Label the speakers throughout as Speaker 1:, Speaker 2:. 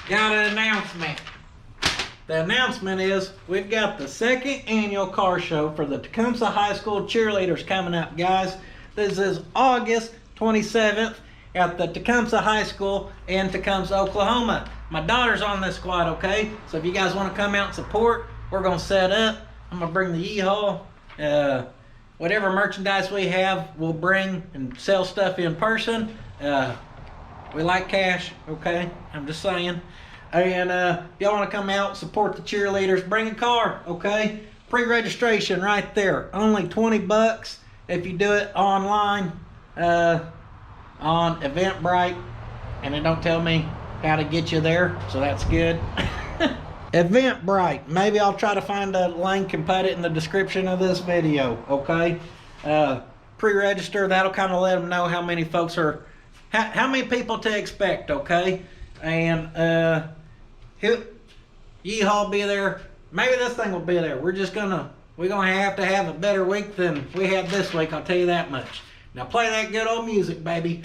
Speaker 1: got an announcement. The announcement is we've got the second annual car show for the Tecumseh High School cheerleaders coming up, guys. This is August 27th at the Tecumseh High School in Tecumseh, Oklahoma. My daughter's on this squad, okay? So if you guys want to come out and support, we're going to set up. I'm going to bring the U-Haul. Whatever merchandise we have, we'll bring and sell stuff in person. We like cash, okay? I'm just saying. And if y'all want to come out, support the cheerleaders, bring a car, okay? Pre-registration right there. Only $20 if you do it online on Eventbrite. And it don't tell me how to get you there, so that's good. Eventbrite. Maybe I'll try to find a link and put it in the description of this video, okay? Pre-register, that'll kind of let them know how many folks are, how many people to expect, okay? And Yeehaw be there. Maybe this thing will be there. We're gonna have to have a better week than we had this week, I'll tell you that much. Now play that good old music, baby.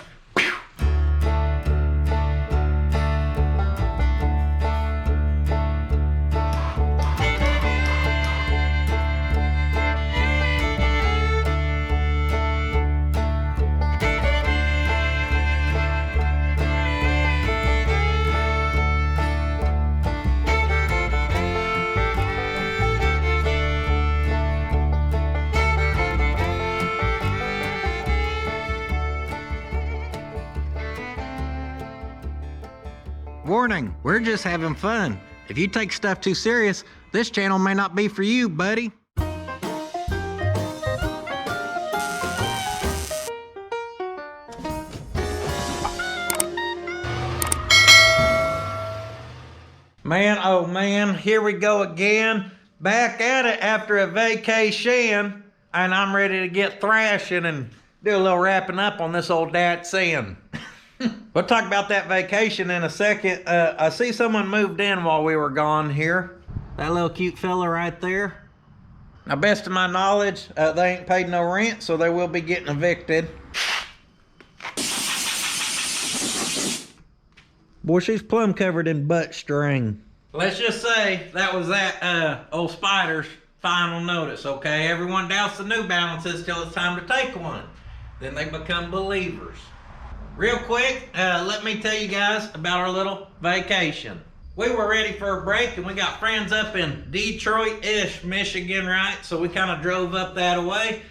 Speaker 1: Warning, we're just having fun. If you take stuff too serious, this channel may not be for you, buddy. Man, oh man, here we go again. Back at it after a vacation, and I'm ready to get thrashing and do a little wrapping up on this old Datsun. We'll talk about that vacation in a second. I see someone moved in while we were gone here. That little cute fella right there. Now, best of my knowledge, they ain't paid no rent, so they will be getting evicted. Boy, she's plumb covered in butt string. Let's just say that was that old spider's final notice, okay? Everyone doubts the New Balances till it's time to take one. Then they become believers. Real quick, let me tell you guys about our little vacation. We were ready for a break, and we got friends up in Detroit-ish, Michigan, right? So we kind of drove up that way.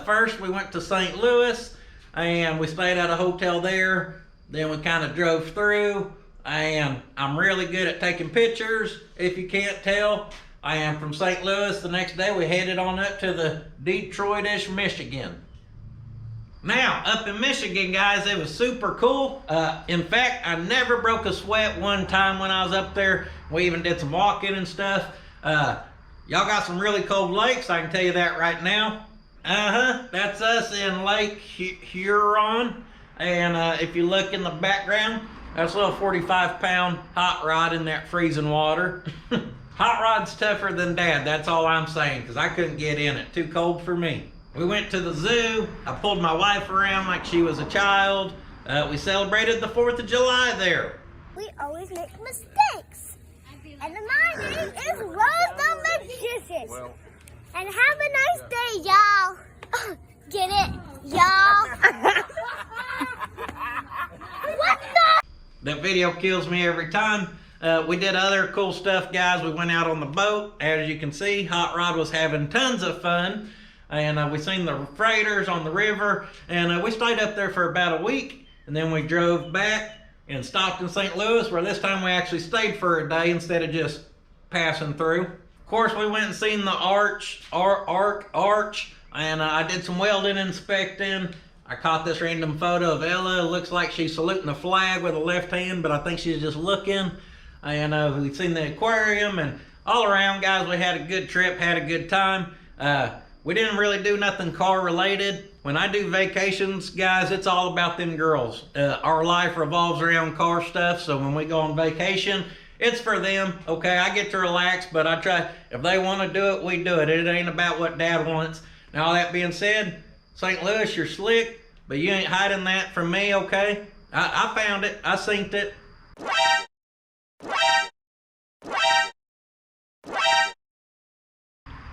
Speaker 1: First, we went to St. Louis, and we stayed at a hotel there. Then we kind of drove through, and I'm really good at taking pictures. If you can't tell, I am from St. Louis. The next day, we headed on up to the Detroit-ish, Michigan. Now, up in Michigan, guys, it was super cool. In fact, I never broke a sweat one time when I was up there. We even did some walking and stuff. Y'all got some really cold lakes, I can tell you that right now. That's us in Lake Huron. And if you look in the background, that's a little 45-pound hot rod in that freezing water. Hot rod's tougher than Dad, that's all I'm saying, because I couldn't get in it. Too cold for me. We went to the zoo. I pulled my wife around like she was a child. We celebrated the 4th of July there.
Speaker 2: We always make mistakes. And my name is Rose the Magician. And have a nice day, y'all. Get it, y'all? What the?
Speaker 1: That video kills me every time. We did other cool stuff, guys. We went out on the boat. As you can see, Hot Rod was having tons of fun. And we seen the freighters on the river, and we stayed up there for about a week, and then we drove back and stopped in St. Louis, where this time we actually stayed for a day instead of just passing through. Of course, we went and seen the arch, and I did some welding inspecting. I caught this random photo of Ella. It looks like she's saluting the flag with a left hand, but I think she's just looking. And we've seen the aquarium, and all around, guys, we had a good trip, had a good time. We didn't really do nothing car related. When I do vacations, guys, it's all about them girls. Our life revolves around car stuff, so when we go on vacation, it's for them, okay? I get to relax, but I try, if they want to do it, we do it. It ain't about what Dad wants. Now, all that being said, St. Louis, you're slick, but you ain't hiding that from me, okay? I found it, I synced it.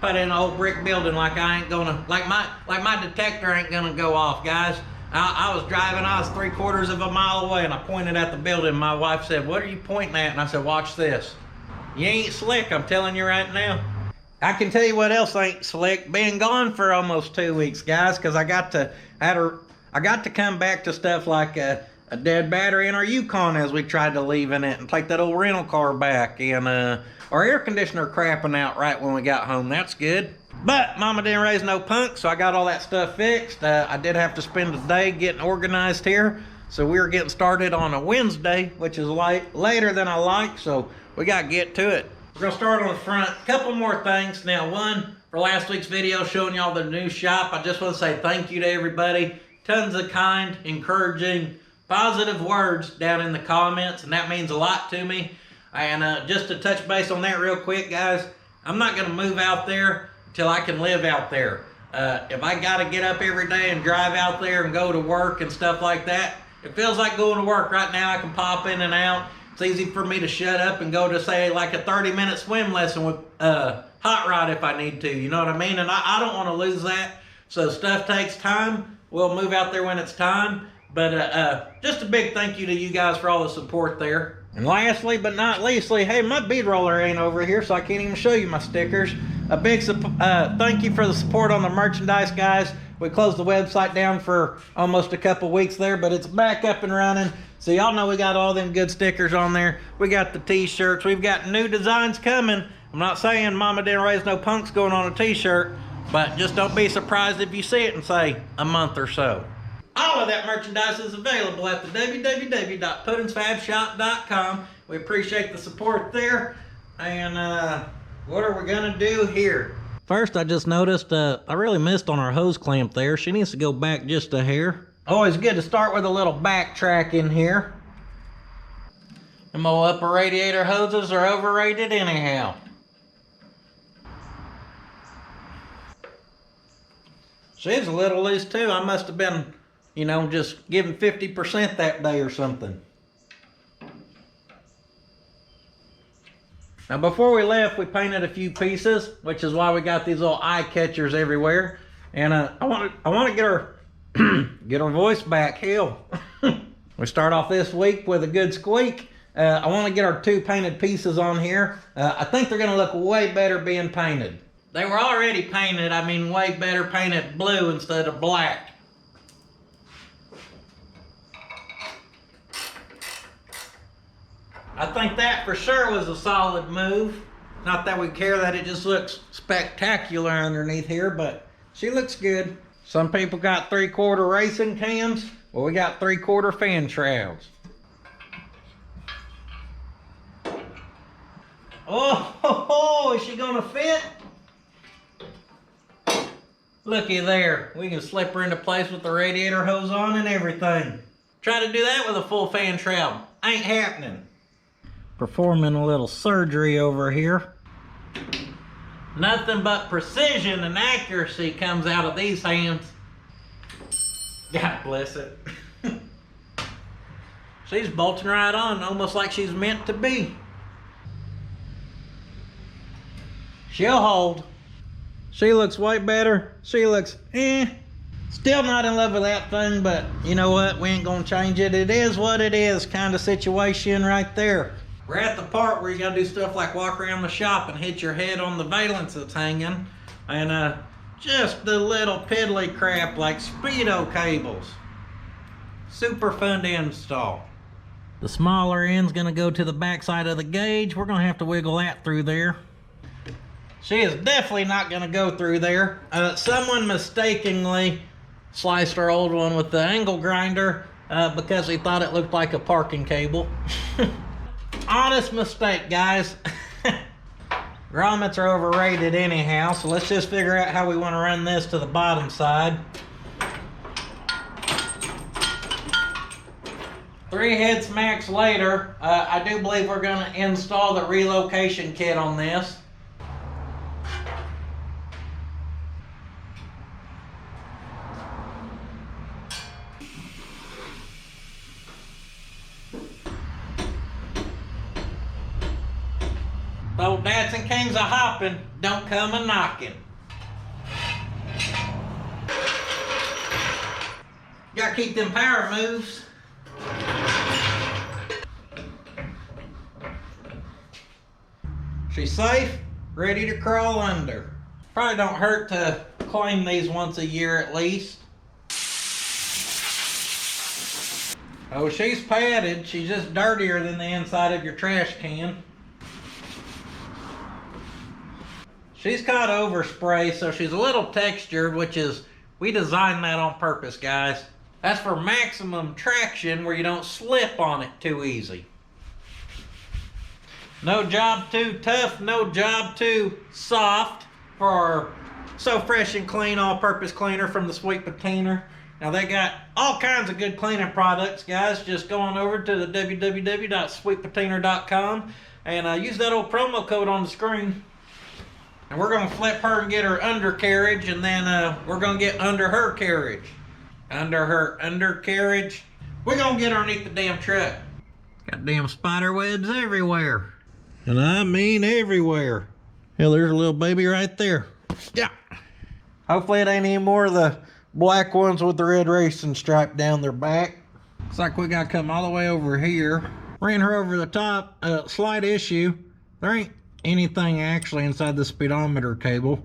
Speaker 1: put in an old brick building like I ain't gonna, like my detector ain't gonna go off, guys. I was driving, I was 3/4 of a mile away and I pointed at the building. My wife said, "What are you pointing at?" And I said, "Watch this." You ain't slick, I'm telling you right now. I can tell you what else ain't slick. Being gone for almost 2 weeks, guys, because I got to come back to stuff like a dead battery in our Yukon as we tried to leave in it and take that old rental car back, and our air conditioner crapping out right when we got home. That's good. But Mama didn't raise no punk, so I got all that stuff fixed. I did have to spend a day getting organized here, so we were getting started on a Wednesday, which is later than I like, so we got to get to it. We're gonna start on the front. A couple more things. Now, one, for last week's video showing y'all the new shop, I just want to say thank you to everybody. Tons of kind, encouraging, positive words down in the comments, and that means a lot to me. And just to touch base on that real quick, guys, I'm not gonna move out there until I can live out there. If I gotta get up every day and drive out there and go to work and stuff like that, it feels like going to work. Right now I can pop in and out. It's easy for me to shut up and go to, say, like a 30-minute swim lesson with Hot Rod if I need to, you know what I mean? And I don't want to lose that. So stuff takes time. We'll move out there when it's time. But just a big thank you to you guys for all the support there. And lastly but not leastly, hey, my bead roller ain't over here, so I can't even show you my stickers. A big thank you for the support on the merchandise, guys. We closed the website down for almost a couple weeks there, but it's back up and running. So y'all know we got all them good stickers on there. We got the t-shirts. We've got new designs coming. I'm not saying Mama didn't raise no punks going on a t-shirt, but just don't be surprised if you see it in, say, a month or so. All of that merchandise is available at the www.puddinsfabshop.com. We appreciate the support there. And what are we gonna do here? First, I just noticed I really missed on our hose clamp there. She needs to go back just a hair. Always good to start with a little backtrack in here. Them old upper radiator hoses are overrated anyhow. She's a little loose too. I must have been, you know, just giving 50% that day or something. Now before we left, we painted a few pieces, which is why we got these little eye catchers everywhere. And I want to get her get her voice back. Hell, we start off this week with a good squeak. I want to get our 2 painted pieces on here. I think they're going to look way better being painted. They were already painted. I mean, way better painted blue instead of black. I think that for sure was a solid move. Not that we care that it just looks spectacular underneath here, but she looks good. Some people got 3/4 racing cams. Well, we got 3/4 fan shrouds. Oh, is she gonna fit? Looky there. We can slip her into place with the radiator hose on and everything. Try to do that with a full fan shroud. Ain't happening. Performing a little surgery over here. Nothing but precision and accuracy comes out of these hands. God bless it. She's bolting right on, almost like she's meant to be. She'll hold. She looks way better. She looks, Still not in love with that thing, but you know what? We ain't gonna change it. It is what it is kind of situation right there. We're at the part where you gotta do stuff like walk around the shop and hit your head on the valance that's hanging. And just the little piddly crap like speedo cables. Super fun to install. The smaller end's gonna go to the back side of the gauge. We're gonna have to wiggle that through there. She is definitely not gonna go through there. Someone mistakenly sliced our old one with the angle grinder because he thought it looked like a parking cable. Honest mistake, guys. Grommets are overrated anyhow, so let's just figure out how we want to run this to the bottom side. 3 head smacks later, I do believe we're going to install the relocation kit on this. The old Datsun kings a hopping, don't come a knocking. Gotta keep them power moves. She's safe, ready to crawl under. Probably don't hurt to clean these once a year at least. Oh, she's padded. She's just dirtier than the inside of your trash can. She's caught overspray, so she's a little textured, which is, we designed that on purpose, guys. That's for maximum traction where you don't slip on it too easy. No job too tough, no job too soft for our So Fresh and Clean all-purpose cleaner from the Sweet Patiner. Now they got all kinds of good cleaning products, guys. Just go on over to the www.sweetpatiner.com and use that old promo code on the screen. And we're gonna flip her and get her undercarriage, and then we're gonna get under her carriage. Under her undercarriage. We're gonna get her underneath the damn truck. Got damn spider webs everywhere. And I mean everywhere. Hell, there's a little baby right there. Yeah. Hopefully it ain't any more of the black ones with the red racing stripe down their back. Looks like we gotta come all the way over here. Ran her over the top. Slight issue. There ain't anything actually inside the speedometer cable.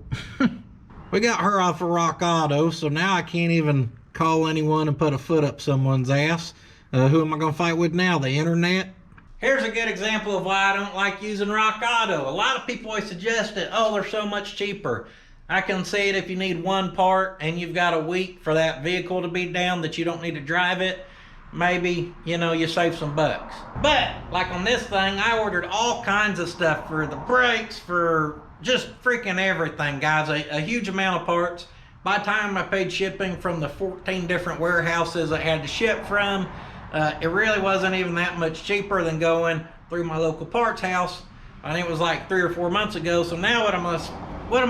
Speaker 1: We got her off of Rock Auto, so now I can't even call anyone and put a foot up someone's ass. Who am I gonna fight with now? The internet? Here's a good example of why I don't like using Rock Auto. A lot of people always suggest it, oh, they're so much cheaper. I can see it if you need one part and you've got a week for that vehicle to be down that you don't need to drive it. Maybe, you know, you save some bucks. But, like on this thing, I ordered all kinds of stuff for the brakes, for just freaking everything, guys. A huge amount of parts. By the time I paid shipping from the 14 different warehouses I had to ship from, it really wasn't even that much cheaper than going through my local parts house. I think it was like 3 or 4 months ago. So now what am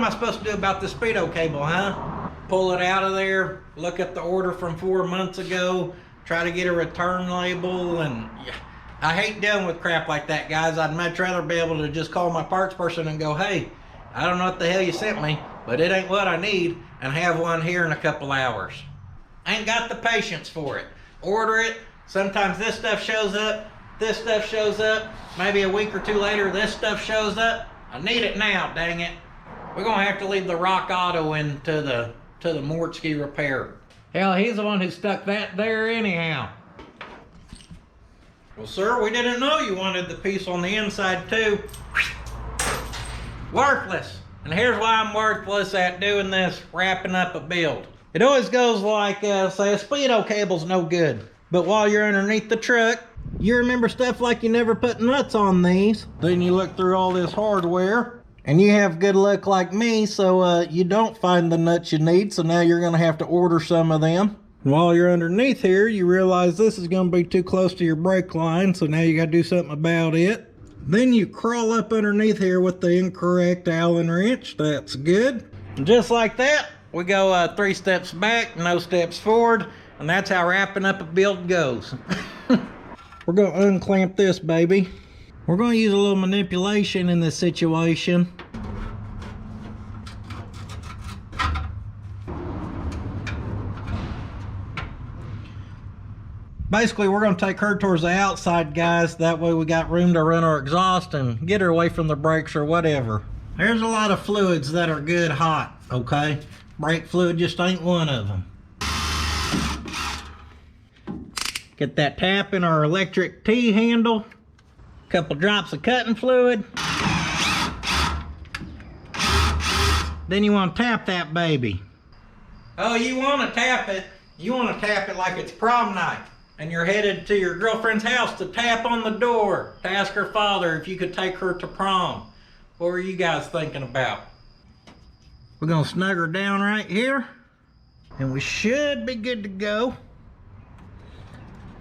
Speaker 1: I supposed to do about the speedo cable, huh? Pull it out of there, look up the order from 4 months ago, try to get a return label, and yeah, I hate dealing with crap like that, guys. I'd much rather be able to just call my parts person and go, hey, I don't know what the hell you sent me, but it ain't what I need, and have one here in a couple hours. I ain't got the patience for it. Order it. Sometimes this stuff shows up, this stuff shows up, maybe a week or two later this stuff shows up. I need it now, dang it. We're gonna have to leave the Rock Auto into the Mortsky repair. Hell, he's the one who stuck that there anyhow. Well, sir, we didn't know you wanted the piece on the inside too. Worthless. And here's why I'm worthless at doing this, wrapping up a build. It always goes like, say a speedo cable's no good. But while you're underneath the truck, you remember stuff like you never put nuts on these. Then you look through all this hardware, and you have good luck like me, so you don't find the nuts you need, so now you're gonna have to order some of them. And while you're underneath here, you realize this is gonna be too close to your brake line, so now you gotta do something about it. Then you crawl up underneath here with the incorrect Allen wrench. That's good. And just like that, we go 3 steps back, no steps forward, and that's how wrapping up a build goes. We're gonna unclamp this baby. We're gonna use a little manipulation in this situation. Basically, we're gonna take her towards the outside, guys. That way we got room to run our exhaust and get her away from the brakes or whatever. There's a lot of fluids that are good hot, okay? Brake fluid just ain't one of them. Get that tap in our electric T-handle. Couple drops of cutting fluid. Then you want to tap that baby. Oh, you want to tap it. You want to tap it like it's prom night. And you're headed to your girlfriend's house to tap on the door to ask her father if you could take her to prom. What were you guys thinking about? We're going to snug her down right here. And we should be good to go.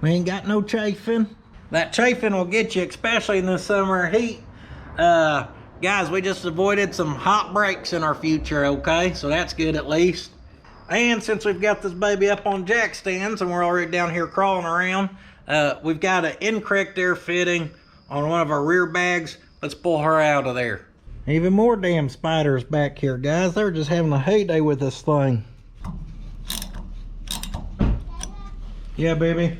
Speaker 1: We ain't got no chafing. That chafing will get you, especially in the summer heat. Guys, we just avoided some hot brakes in our future, okay? So that's good at least. And since we've got this baby up on jack stands and we're already down here crawling around, we've got an incorrect air fitting on one of our rear bags. Let's pull her out of there. Even more damn spiders back here, guys. They're just having a heyday with this thing. Yeah, baby.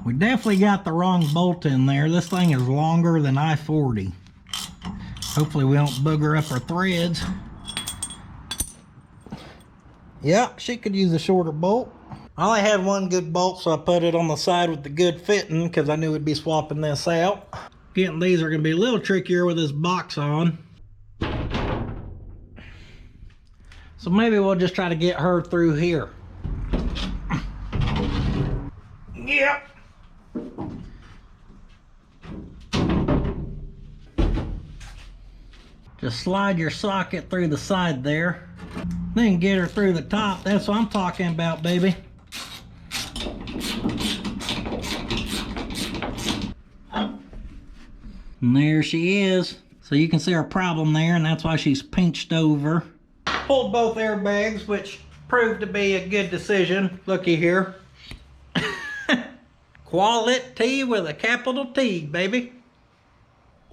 Speaker 1: We definitely got the wrong bolt in there. This thing is longer than I-40. Hopefully we don't booger up our threads. Yeah, she could use a shorter bolt. I only had one good bolt, so I put it on the side with the good fitting because I knew we'd be swapping this out. Getting these are going to be a little trickier with this box on. So maybe we'll just try to get her through here. Yep. Just slide your socket through the side there. Then get her through the top. That's what I'm talking about, baby. And there she is. So you can see her problem there, and that's why she's pinched over. Pulled both airbags, which proved to be a good decision. Looky here. Quality with a capital T, baby.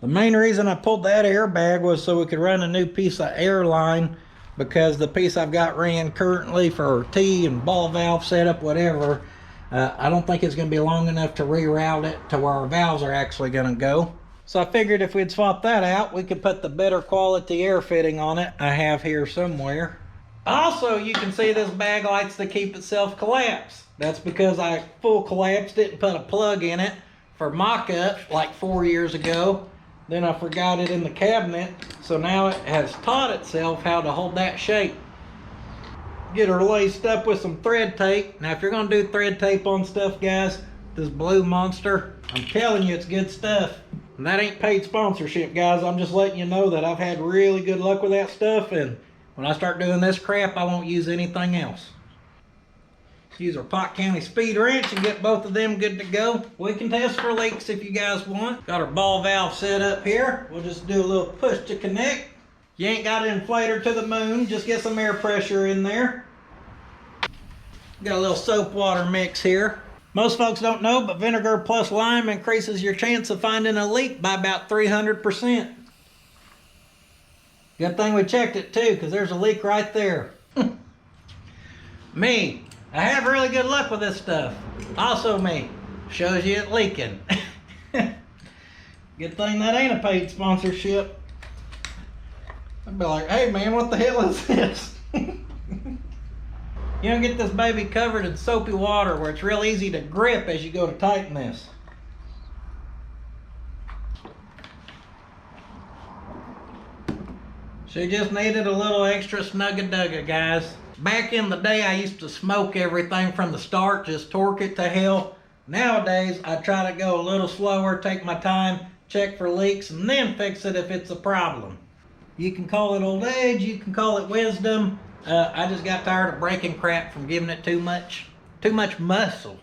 Speaker 1: The main reason I pulled that airbag was so we could run a new piece of Airline, because the piece I've got ran currently for T and ball valve setup, whatever, I don't think it's going to be long enough to reroute it to where our valves are actually going to go. So I figured if we'd swap that out, we could put the better quality air fitting on it. I have here somewhere. Also, you can see this bag likes to keep itself collapsed. That's because I full collapsed it and put a plug in it for mock-up like 4 years ago. Then I forgot it in the cabinet, so now it has taught itself how to hold that shape. Get her laced up with some thread tape. Now if you're gonna do thread tape on stuff, guys, this Blue Monster, I'm telling you, it's good stuff. And that ain't paid sponsorship, guys. I'm just letting you know that I've had really good luck with that stuff, and when I start doing this crap, I won't use anything else. Use our Pot County speed wrench and get both of them good to go. We can test for leaks if you guys want. Got our ball valve set up here. We'll just do a little push to connect. You ain't got an inflator to the moon, just get some air pressure in there. Got a little soap water mix here. Most folks don't know, but vinegar plus lime increases your chance of finding a leak by about 300%. Good thing we checked it too, because there's a leak right there. Me, I have really good luck with this stuff. Also me, shows you it leaking. Good thing that ain't a paid sponsorship. I'd be like, hey man, what the hell is this? You don't get this baby covered in soapy water where it's real easy to grip as you go to tighten this. She just needed a little extra snugga-dugga, guys. Back in the day, I used to smoke everything from the start, just torque it to hell. Nowadays, I try to go a little slower, take my time, check for leaks, and then fix it if it's a problem. You can call it old age, you can call it wisdom. I just got tired of breaking crap from giving it too much muscle.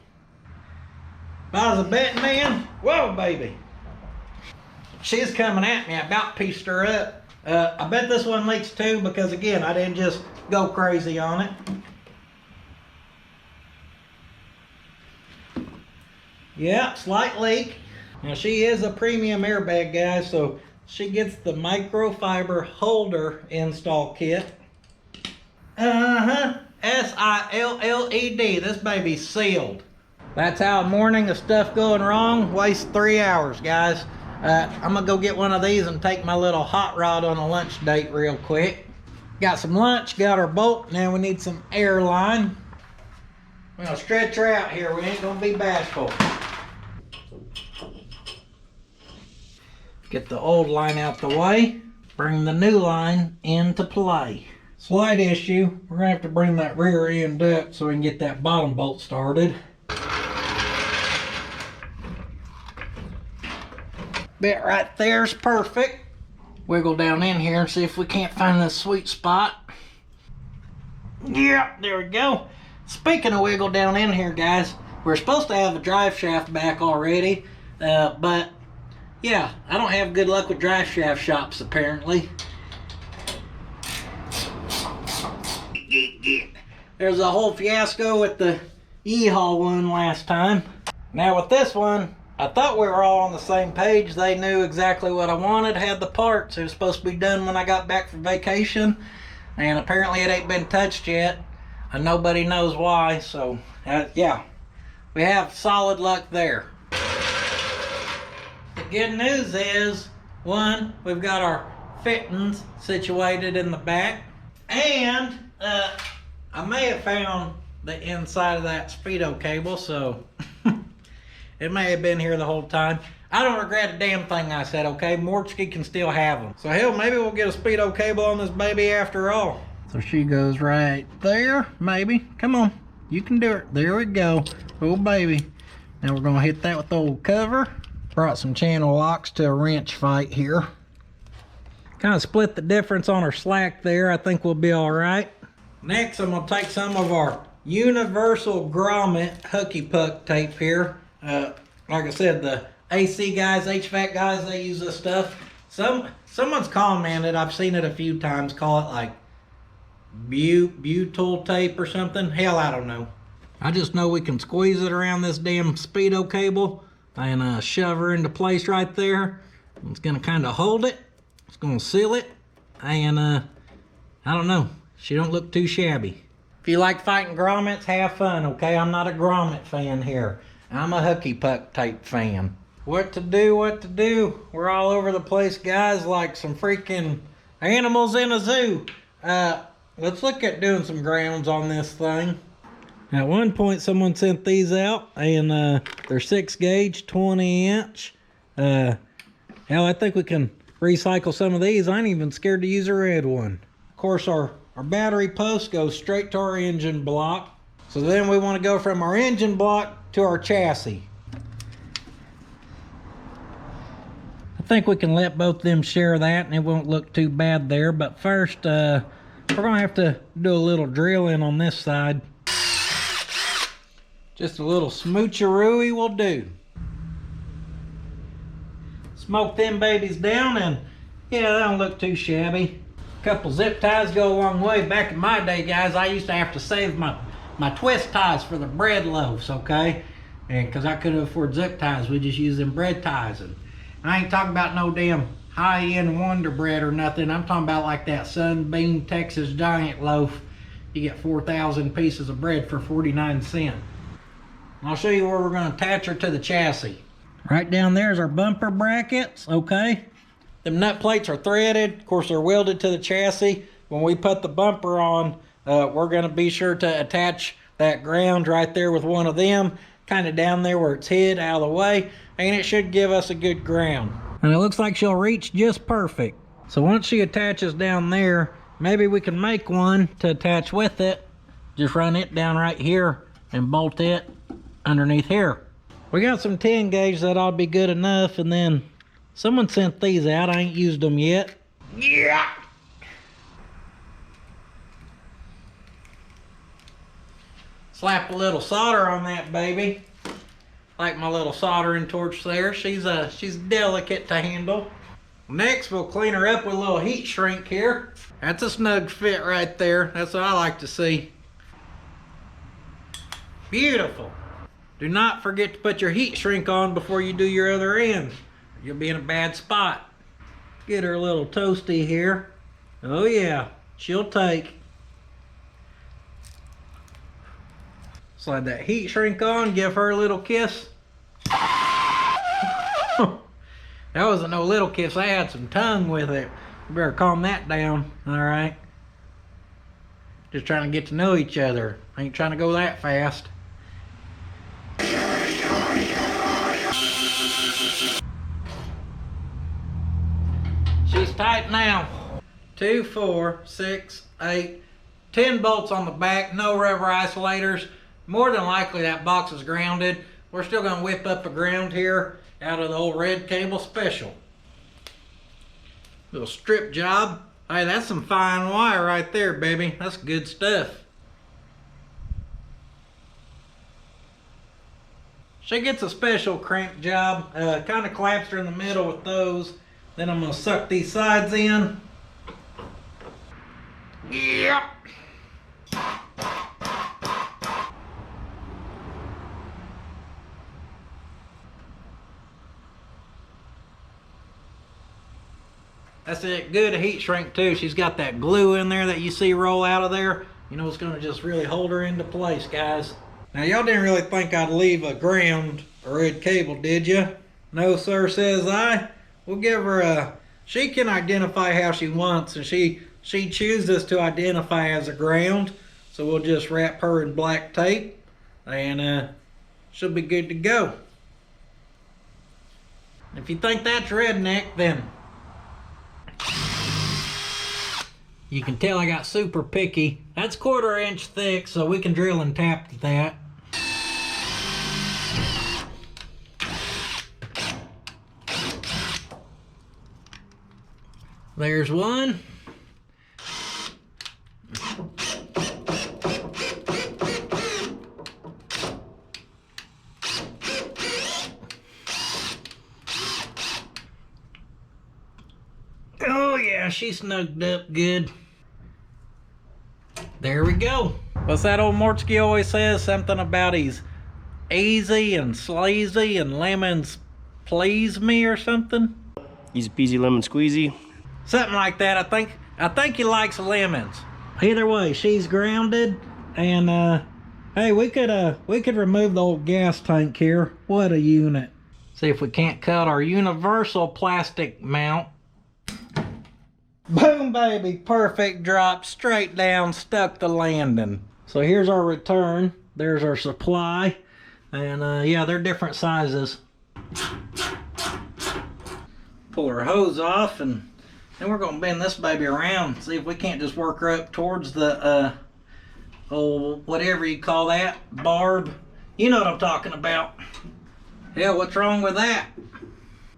Speaker 1: If I was a betting man, whoa baby. She's coming at me, I about pieced her up. I bet this one leaks too, because again, I didn't just go crazy on it. Yeah, slight leak. Now she is a premium airbag, guys, so she gets the microfiber holder install kit. S-I-L-L-E-D. This baby's sealed. That's how a morning of stuff going wrong wastes 3 hours, guys. I'm gonna go get one of these and take my little hot rod on a lunch date real quick. Got some lunch, got our bolt, now we need some Airline. We're gonna stretch her out here, we ain't gonna be bashful. Get the old line out the way, bring the new line into play. Slight issue, we're gonna have to bring that rear end up so we can get that bottom bolt started. Bit right there's perfect. Wiggle down in here and see if we can't find this sweet spot. Yeah, there we go. Speaking of wiggle down in here, guys, we're supposed to have a drive shaft back already, but yeah, I don't have good luck with drive shaft shops apparently. There's a whole fiasco with the Yeehaw one last time. Now with this one, I thought we were all on the same page. They knew exactly what I wanted, had the parts. It was supposed to be done when I got back from vacation, and apparently it ain't been touched yet, and nobody knows why. So yeah, we have solid luck there. The good news is, one, we've got our fittings situated in the back, and I may have found the inside of that speedo cable, so it may have been here the whole time. I don't regret a damn thing I said, okay? Mortsky can still have them. So hell, maybe we'll get a speedo cable on this baby after all. So she goes right there, maybe. Come on, you can do it. There we go, oh baby. Now we're gonna hit that with the old cover. Brought some channel locks to a wrench fight here. Kind of split the difference on our slack there. I think we'll be all right. Next, I'm gonna take some of our universal grommet hooky puck tape here. Like I said, the AC guys, HVAC guys, they use this stuff. Someone's commented, I've seen it a few times, call it like butyl tape or something. Hell, I don't know. I just know we can squeeze it around this damn speedo cable and shove her into place right there. It's gonna kind of hold it. It's gonna seal it, and I don't know. She don't look too shabby. If you like fighting grommets, have fun, okay? I'm not a grommet fan here. I'm a hooky puck tape fan. What to do, what to do? We're all over the place, guys, like some freaking animals in a zoo. Let's look at doing some grounds on this thing. At one point, someone sent these out, and they're 6 gauge, 20 inch. Hell, I think we can recycle some of these. I ain't even scared to use a red one. Of course, our battery post goes straight to our engine block. So then we want to go from our engine block to our chassis. I think we can let both of them share that, and it won't look too bad there. But first, we're gonna have to do a little drilling on this side. Just a little smoocherooey will do. Smoke them babies down, and yeah, they don't look too shabby. A couple zip ties go a long way. Back in my day, guys, I used to have to save my twist ties for the bread loaves, okay? And because I couldn't afford zip ties, we just use them bread ties. And I ain't talking about no damn high-end Wonder Bread or nothing. I'm talking about like that Sunbeam Texas Giant loaf. You get 4,000 pieces of bread for 49 cents. I'll show you where we're going to attach her to the chassis. Right down there is our bumper brackets, okay? Them nut plates are threaded. Of course, they're welded to the chassis. When we put the bumper on, we're going to be sure to attach that ground right there with one of them, kind of down there where it's hid out of the way, and it should give us a good ground. And it looks like she'll reach just perfect. So once she attaches down there, maybe we can make one to attach with it. Just run it down right here and bolt it underneath here. We got some 10 gauge that ought to be good enough, and then someone sent these out. I ain't used them yet. Yeah. Slap a little solder on that baby. Like my little soldering torch there. She's delicate to handle. Next, we'll clean her up with a little heat shrink here. That's a snug fit right there. That's what I like to see. Beautiful. Do not forget to put your heat shrink on before you do your other end. You'll be in a bad spot. Get her a little toasty here. Oh yeah, she'll take. Slide that heat shrink on, give her a little kiss. That wasn't no little kiss, I had some tongue with it. You better calm that down, alright? Just trying to get to know each other. I ain't trying to go that fast. She's tight now. 2, 4, 6, 8, 10 bolts on the back, no rubber isolators. More than likely that box is grounded. We're still gonna whip up a ground here out of the old red cable special. Little strip job. Hey, that's some fine wire right there, baby. That's good stuff. She gets a special crank job. Kind of collapsed her in the middle with those. Then I'm gonna suck these sides in. Yep. That's it. Good heat shrink too. She's got that glue in there that you see roll out of there. You know, it's gonna just really hold her into place, guys. Now, y'all didn't really think I'd leave a ground or red cable, did you? No, sir, says I. We'll give her a... She can identify how she wants, and she chooses to identify as a ground. So we'll just wrap her in black tape, and she'll be good to go. If you think that's redneck, then you can tell I got super picky. That's 1/4 inch thick, so we can drill and tap to that. There's one. Oh yeah, she snugged up good. There we go. What's that old Mortsky always says? Something about he's easy and sleazy and lemons please me or something?
Speaker 3: Easy peasy lemon squeezy.
Speaker 1: Something like that. I think he likes lemons. Either way, she's grounded, and hey, we could remove the old gas tank here. What a unit. See if we can't cut our universal plastic mount. Boom, baby, perfect drop, straight down, stuck the landing. So here's our return. There's our supply, and yeah, they're different sizes. Pull our hose off, and then we're gonna bend this baby around, see if we can't just work her up towards the old, whatever you call that, barb. You know what I'm talking about. Yeah, what's wrong with that?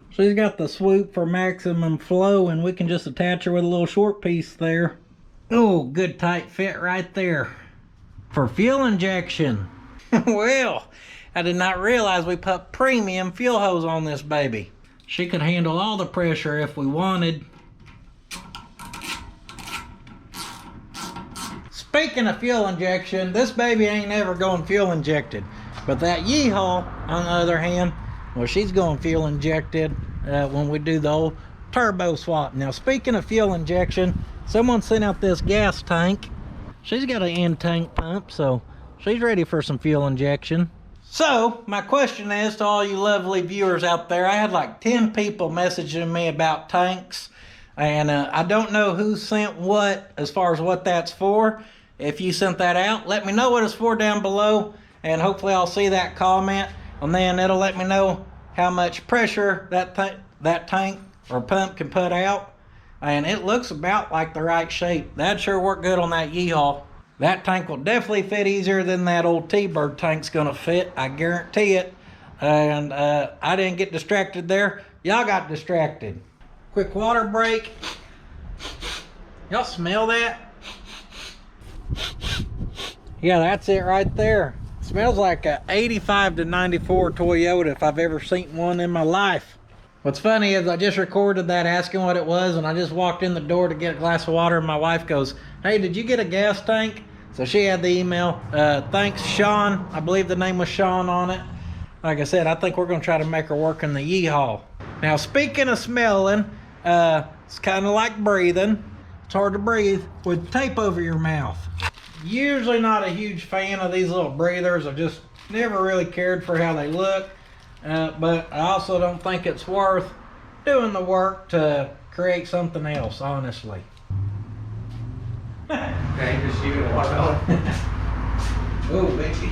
Speaker 1: She's got the swoop for maximum flow, and we can just attach her with a little short piece there. Oh, good tight fit right there. For fuel injection. Well, I did not realize we put premium fuel hose on this baby. She could handle all the pressure if we wanted. Speaking of fuel injection, this baby ain't ever going fuel injected. But that Yeehaw, on the other hand, well, she's going fuel injected when we do the old turbo swap. Now, speaking of fuel injection, someone sent out this gas tank. She's got an end tank pump, so she's ready for some fuel injection. So, my question is to all you lovely viewers out there, I had like 10 people messaging me about tanks, and I don't know who sent what as far as what that's for. If you sent that out, let me know what it's for down below, and hopefully I'll see that comment, and then it'll let me know how much pressure that tank or pump can put out. And it looks about like the right shape. That sure worked good on that Yeehaw. That tank will definitely fit easier than that old T-Bird tank's gonna fit, I guarantee it. And I didn't get distracted there. Y'all got distracted. Quick water break. Y'all smell that? Yeah, that's it right there. Smells like a 85 to 94 Toyota if I've ever seen one in my life. What's funny is I just recorded that asking what it was, and I just walked in the door to get a glass of water, and my wife goes, "Hey, did you get a gas tank?" So she had the email. Thanks, Sean. I believe the name was Sean on it. Like I said, I think we're gonna try to make her work in the Yeehaw. Now, speaking of smelling, it's kind of like breathing. It's hard to breathe with tape over your mouth. Usually not a huge fan of these little breathers. I just never really cared for how they look. But I also don't think it's worth doing the work to create something else, honestly.
Speaker 4: Okay, just shoot a watermelon.
Speaker 1: Oh, baby.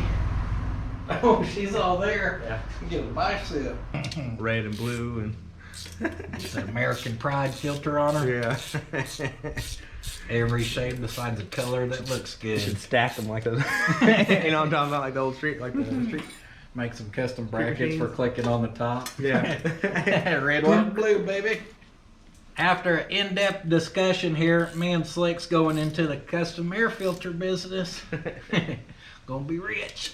Speaker 1: Oh, she's all there.
Speaker 4: Yeah.
Speaker 1: Get a bicep.
Speaker 4: Red and blue and
Speaker 1: It's an American Pride filter on her.
Speaker 4: yeah.
Speaker 1: Every shade besides the color that looks
Speaker 4: You should
Speaker 1: good.
Speaker 4: stack them like those. You know what I'm talking about, like the old street, like the street.
Speaker 1: Make some custom brackets for clicking on the top.
Speaker 4: Yeah.
Speaker 1: Red, white, and blue, baby. After an in-depth discussion here, me and Slick's going into the custom air filter business. Gonna be rich.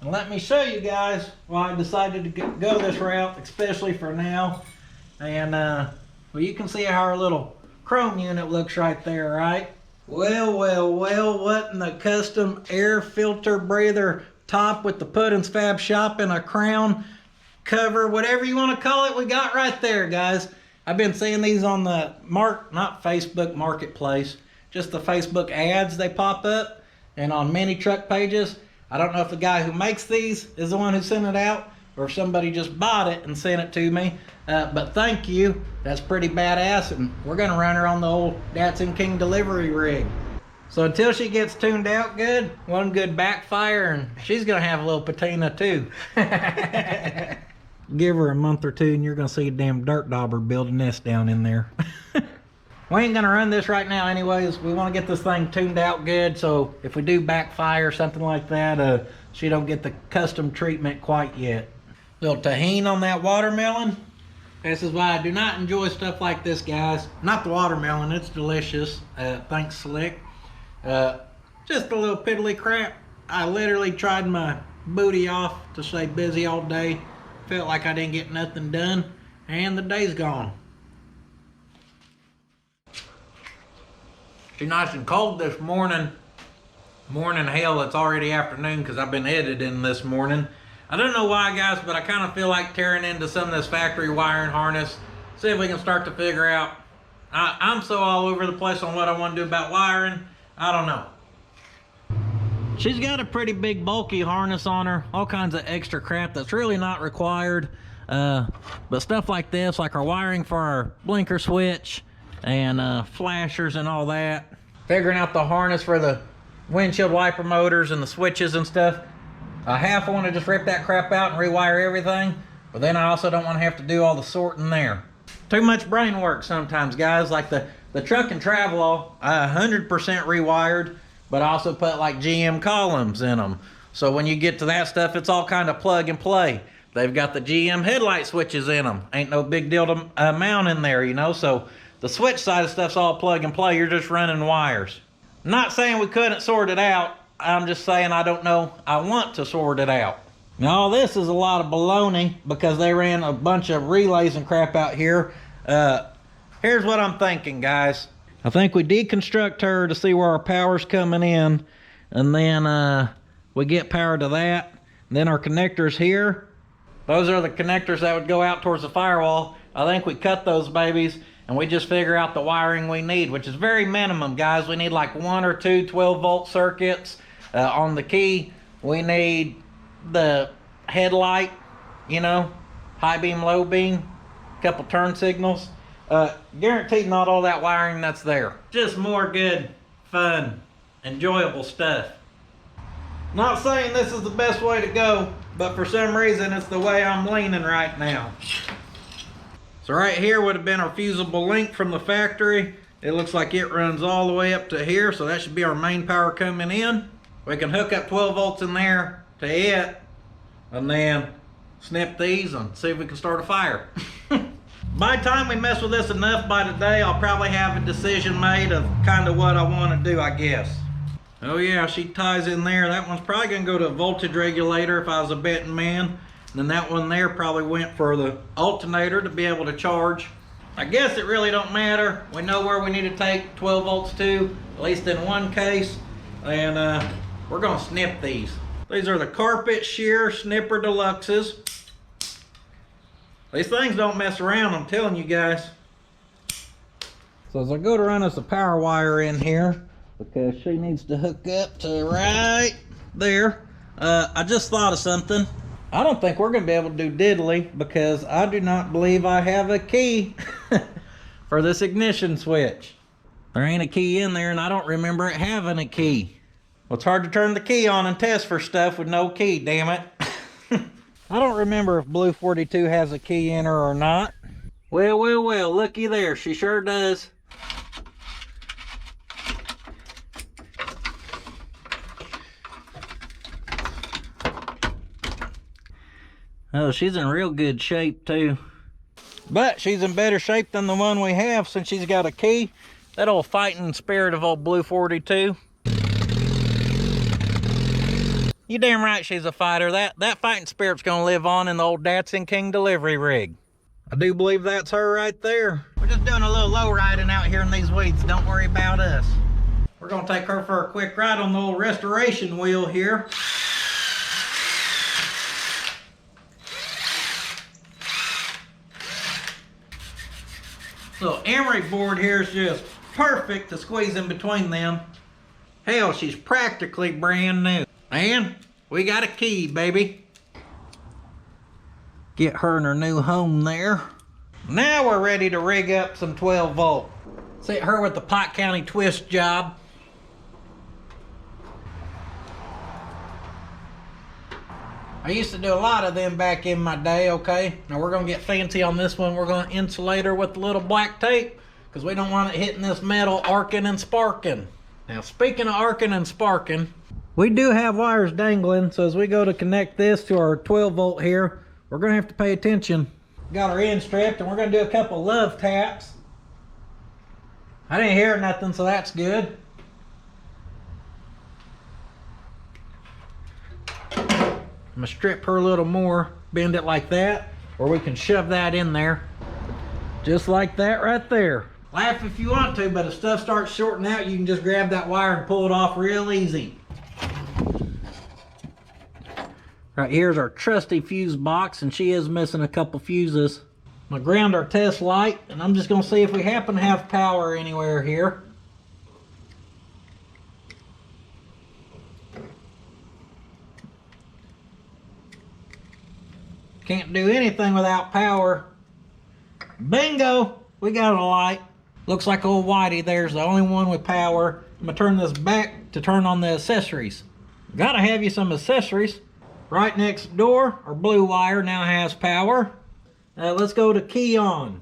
Speaker 1: And let me show you guys why I decided to go this route, especially for now. And well, you can see how our little chrome unit looks right there, right? Well, what in the custom air filter breather top with the Puddin's Fab Shop and a crown cover, whatever you want to call it, we got right there, guys. I've been seeing these on the not Facebook Marketplace, just the Facebook ads they pop up, and on many truck pages. I don't know if the guy who makes these is the one who sent it out, or if somebody just bought it and sent it to me. But thank you. That's pretty badass, and we're gonna run her on the old Datsun King delivery rig. So until she gets tuned out good, one good backfire, and she's gonna have a little patina too. Give her a month or two and you're gonna see a damn dirt dauber build a nest down in there. We ain't gonna run this right now anyways. We wanna get this thing tuned out good, so if we do backfire or something like that, she don't get the custom treatment quite yet. Little tahini on that watermelon. This is why I do not enjoy stuff like this, guys. Not the watermelon, it's delicious. Thanks, Slick. Just a little piddly crap. I literally tried my booty off to stay busy all day. Felt like I didn't get nothing done, and the day's gone. It's nice and cold this morning. Morning hell, it's already afternoon because I've been editing this morning. I don't know why, guys, but I kind of feel like tearing into some of this factory wiring harness. See if we can start to figure out. I'm so all over the place on what I want to do about wiring. I don't know. She's got a pretty big bulky harness on her. All kinds of extra crap that's really not required. But stuff like this, like our wiring for our blinker switch and flashers and all that. Figuring out the harness for the windshield wiper motors and the switches and stuff. I half want to just rip that crap out and rewire everything, but then I also don't want to have to do all the sorting there. Too much brain work sometimes, guys. Like the truck and travel, 100% rewired, but I also put like GM columns in them. So when you get to that stuff, it's all kind of plug and play. They've got the GM headlight switches in them. Ain't no big deal to mount in there, you know. So the switch side of stuff's all plug and play. You're just running wires. Not saying we couldn't sort it out. I'm just saying I don't know. I want to sort it out. Now all this is a lot of baloney because they ran a bunch of relays and crap out here. Here's what I'm thinking, guys. I think we deconstruct her to see where our power's coming in, and then we get power to that. And then our connectors here, those are the connectors that would go out towards the firewall. I think we cut those babies and we just figure out the wiring we need, which is very minimum, guys. We need like 1 or 2 12-volt circuits. On the key, we need the headlight, you know, high beam, low beam, couple turn signals. Guaranteed not all that wiring that's there. Just more good, fun, enjoyable stuff. Not saying this is the best way to go, but for some reason it's the way I'm leaning right now. So right here would have been our fusible link from the factory. It looks like it runs all the way up to here, so that should be our main power coming in. We can hook up 12 volts in there to it, and then snip these and see if we can start a fire. By the time we mess with this enough by today, I'll probably have a decision made of kind of what I want to do, I guess. Oh yeah, she ties in there. That one's probably gonna go to a voltage regulator if I was a betting man. And then that one there probably went for the alternator to be able to charge. I guess it really don't matter. We know where we need to take 12 volts to, at least in one case. And we're gonna snip these. These are the carpet shear snipper deluxes. These things don't mess around, I'm telling you guys. So as I go to run us a power wire in here, because she needs to hook up to right there, I just thought of something. I don't think we're gonna be able to do diddly because I do not believe I have a key for this ignition switch. There ain't a key in there and I don't remember it having a key. Well, it's hard to turn the key on and test for stuff with no key, damn it. I don't remember if Blue 42 has a key in her or not. Well, looky there, she sure does. Oh, she's in real good shape too. But she's in better shape than the one we have since she's got a key. That old fighting spirit of old Blue 42. You damn right she's a fighter. That fighting spirit's gonna live on in the old Datsun King delivery rig. I do believe that's her right there. We're just doing a little low riding out here in these weeds. Don't worry about us. We're gonna take her for a quick ride on the old restoration wheel here. So emery board here is just perfect to squeeze in between them. Hell, she's practically brand new. And we got a key, baby. Get her in her new home there. Now we're ready to rig up some 12 volt. Set her with the Pot County twist job. I used to do a lot of them back in my day, okay? Now we're gonna get fancy on this one. We're gonna insulate her with a little black tape because we don't want it hitting this metal arcing and sparking. Now speaking of arcing and sparking, we do have wires dangling, so as we go to connect this to our 12 volt here, we're gonna have to pay attention. Got our end stripped and we're gonna do a couple love taps. I didn't hear nothing, so that's good. I'm gonna strip her a little more, bend it like that, or we can shove that in there. Just like that right there. Laugh if you want to, but if stuff starts shorting out, you can just grab that wire and pull it off real easy. Right here's our trusty fuse box, and she is missing a couple fuses. I'm gonna ground our test light, and I'm just gonna see if we happen to have power anywhere here. Can't do anything without power. Bingo! We got a light. Looks like old Whitey there's the only one with power. I'm gonna turn this back to turn on the accessories. Gotta have you some accessories. Right next door, our blue wire now has power. Let's go to key on.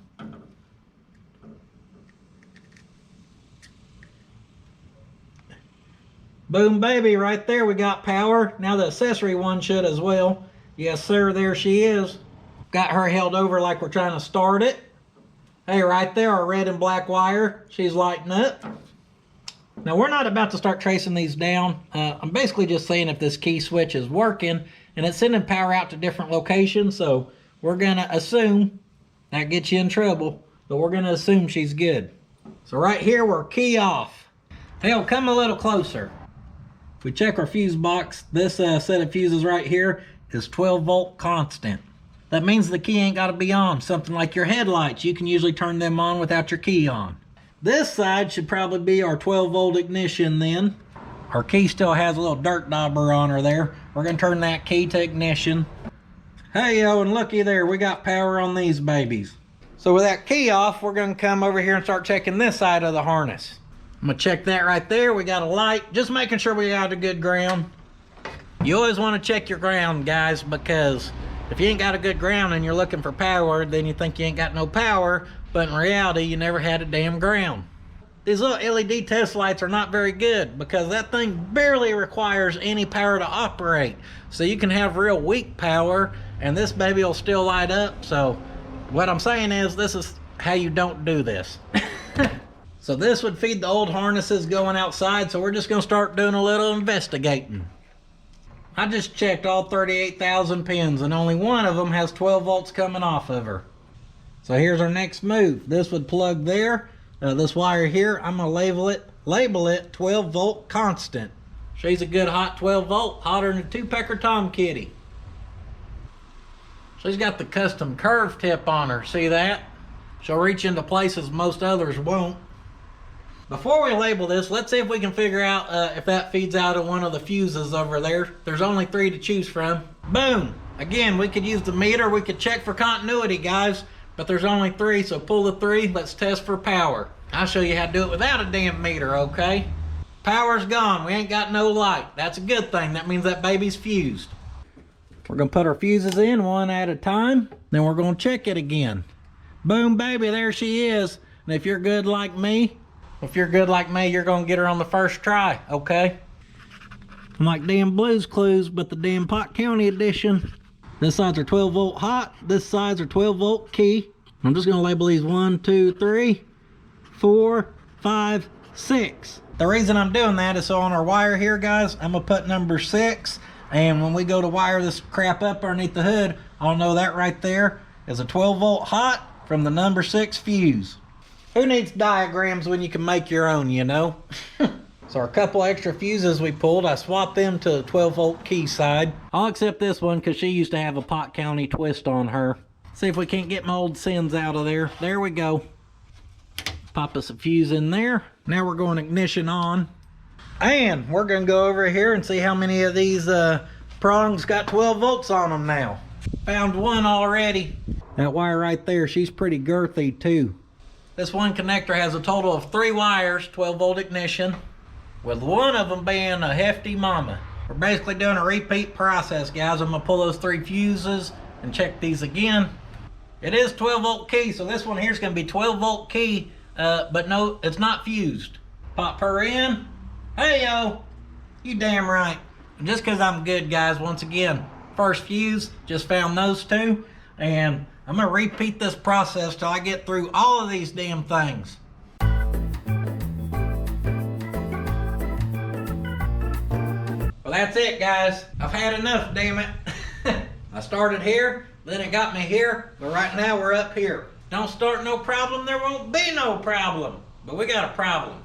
Speaker 1: Boom baby, right there we got power. Now the accessory one should as well. Yes sir, there she is. Got her held over like we're trying to start it. Hey, right there, our red and black wire. She's lighting up. Now we're not about to start tracing these down. I'm basically just saying if this key switch is working and it's sending power out to different locations, so we're gonna assume, that gets you in trouble, but we're gonna assume she's good. So right here, we're key off. Hell, come a little closer. If we check our fuse box, this set of fuses right here is 12 volt constant. That means the key ain't gotta be on. Something like your headlights, you can usually turn them on without your key on. This side should probably be our 12 volt ignition then. Our key still has a little dirt dauber on her there. We're gonna turn that key to ignition. Hey yo, and looky there, we got power on these babies. So with that key off, we're gonna come over here and start checking this side of the harness. I'm gonna check that right there. We got a light, just making sure we got a good ground. You always wanna check your ground, guys, because if you ain't got a good ground and you're looking for power, then you think you ain't got no power, but in reality, you never had a damn ground. These little LED test lights are not very good because that thing barely requires any power to operate. So you can have real weak power and this baby will still light up. So what I'm saying is, this is how you don't do this. So this would feed the old harnesses going outside, so we're just gonna start doing a little investigating. I just checked all 38,000 pins and only one of them has 12 volts coming off of her. So here's our next move. This would plug there. This wire here, I'm gonna label it 12 volt constant. She's a good hot 12 volt, hotter than a two-pecker Tom Kitty. She's got the custom curve tip on her, see that? She'll reach into places most others won't. Before we label this, let's see if we can figure out if that feeds out of one of the fuses over there. There's only 3 to choose from. Boom! Again, we could use the meter, we could check for continuity, guys, but there's only 3, so pull the 3, let's test for power. I'll show you how to do it without a damn meter, okay? Power's gone, we ain't got no light. That's a good thing, that means that baby's fused. We're gonna put our fuses in one at a time, then we're gonna check it again. Boom, baby, there she is. And if you're good like me, you're gonna get her on the first try, okay? I'm like damn Blues Clues, but the damn Pot County edition. This side's are 12 volt hot, this side's are 12 volt key. I'm just gonna label these 1, 2, 3, 4, 5, 6. The reason I'm doing that is so on our wire here, guys, I'm gonna put number 6, and when we go to wire this crap up underneath the hood, I'll know that right there is a 12 volt hot from the number 6 fuse. Who needs diagrams when you can make your own, you know? So our couple extra fuses we pulled, I swapped them to the 12 volt key side. I'll accept this one because she used to have a Pot County twist on her. See if we can't get my old sins out of there. There we go. Pop us a fuse in there. Now we're going ignition on. And we're gonna go over here and see how many of these prongs got 12 volts on them now. Found one already. That wire right there, she's pretty girthy too. This one connector has a total of 3 wires, 12 volt ignition, with one of them being a hefty mama. We're basically doing a repeat process, guys. I'm gonna pull those 3 fuses and check these again. It is 12 volt key, so this one here is gonna be 12 volt key, but no, it's not fused. Pop her in. Hey yo, you damn right. Just cause I'm good, guys, once again, first fuse, just found those 2, and I'm gonna repeat this process till I get through all of these damn things. Well, that's it, guys. I've had enough, damn it. I started here, then it got me here, but right now we're up here. Don't start no problem, there won't be no problem. But we got a problem.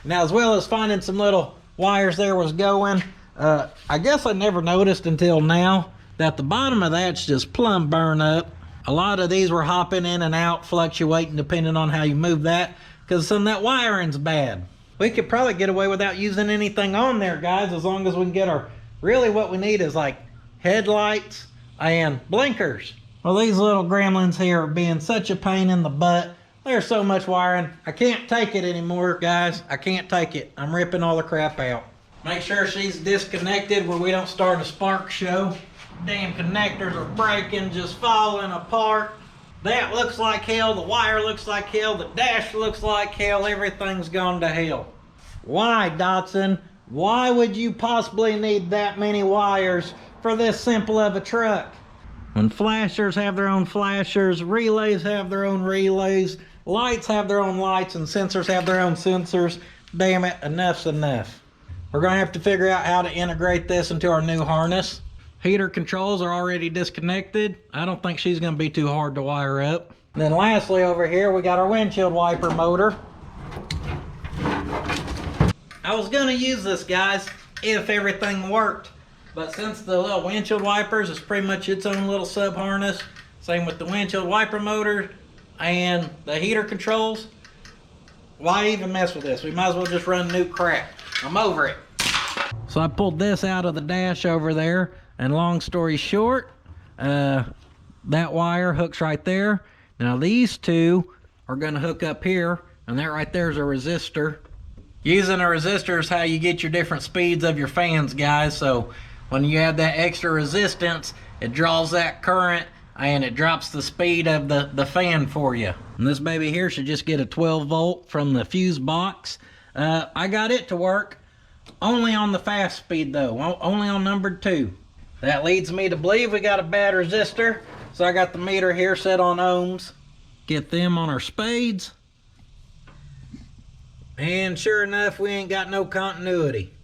Speaker 1: Now, as well as finding some little wires there was going, I guess I never noticed until now that the bottom of that's just plumb burned up. A lot of these were hopping in and out, fluctuating depending on how you move that, because some of that wiring's bad. We could probably get away without using anything on there, guys, as long as we can get our, really what we need is like headlights and blinkers. Well, these little gremlins here are being such a pain in the butt. There's so much wiring. I can't take it anymore, guys. I can't take it. I'm ripping all the crap out. Make sure she's disconnected where we don't start a spark show. Damn connectors are breaking, just falling apart. That looks like hell. The wire looks like hell. The dash looks like hell. Everything's gone to hell. Why, Datsun? Why would you possibly need that many wires for this simple of a truck? When flashers have their own flashers, relays have their own relays, lights have their own lights, and sensors have their own sensors. Damn it, enough's enough. We're going to have to figure out how to integrate this into our new harness. Heater controls are already disconnected. I don't think she's going to be too hard to wire up. And then lastly over here, we got our windshield wiper motor. I was going to use this, guys, if everything worked. But since the little windshield wipers is pretty much its own little sub harness, same with the windshield wiper motor and the heater controls, why even mess with this? We might as well just run new crap. I'm over it. So I pulled this out of the dash over there, and long story short, that wire hooks right there. Now these two are gonna hook up here, and that right there is a resistor. Using a resistor is how you get your different speeds of your fans, guys. So when you have that extra resistance, it draws that current and it drops the speed of the fan for you. And this baby here should just get a 12 volt from the fuse box. I got it to work only on the fast speed though, only on number 2. That leads me to believe we got a bad resistor. So I got the meter here set on ohms. Get them on our spades. And sure enough, we ain't got no continuity.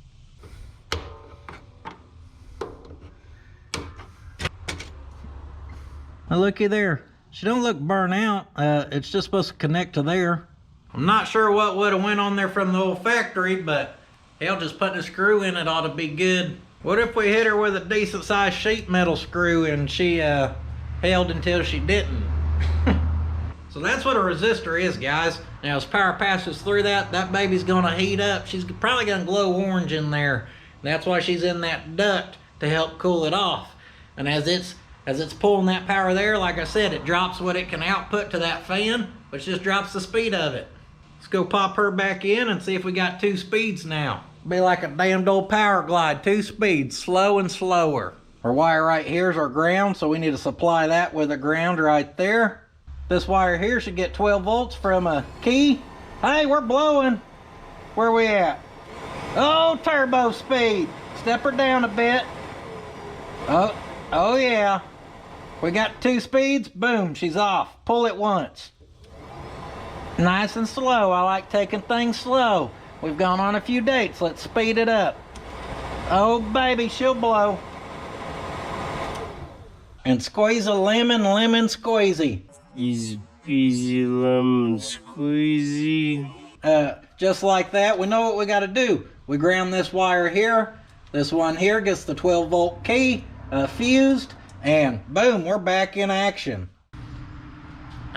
Speaker 1: Now looky there. She don't look burnt out. It's just supposed to connect to there. I'm not sure what would have went on there from the old factory, but hell, just putting a screw in it ought to be good. What if we hit her with a decent sized sheet metal screw and she held until she didn't? So that's what a resistor is, guys. Now as power passes through that baby's gonna heat up. She's probably gonna glow orange in there. That's why she's in that duct, to help cool it off. And as it's pulling that power there, like I said, it drops what it can output to that fan, which just drops the speed of it. Let's go pop her back in and see if we got 2 speeds now. Be like a damned old power glide, 2 speeds, slow and slower. Our wire right here is our ground, so we need to supply that with a ground right there. This wire here should get 12 volts from a key. Hey, we're blowing. Where we at? Oh, turbo speed. Step her down a bit. Oh yeah. We got 2 speeds. Boom, she's off. Pull it once. Nice and slow. I like taking things slow. We've gone on a few dates. Let's speed it up. Oh baby, she'll blow. And squeeze a lemon, lemon squeezy.
Speaker 3: Easy peasy lemon squeezy.
Speaker 1: Just like that, we know what we got to do. We ground this wire here. This one here gets the 12 volt key fused, and boom, we're back in action.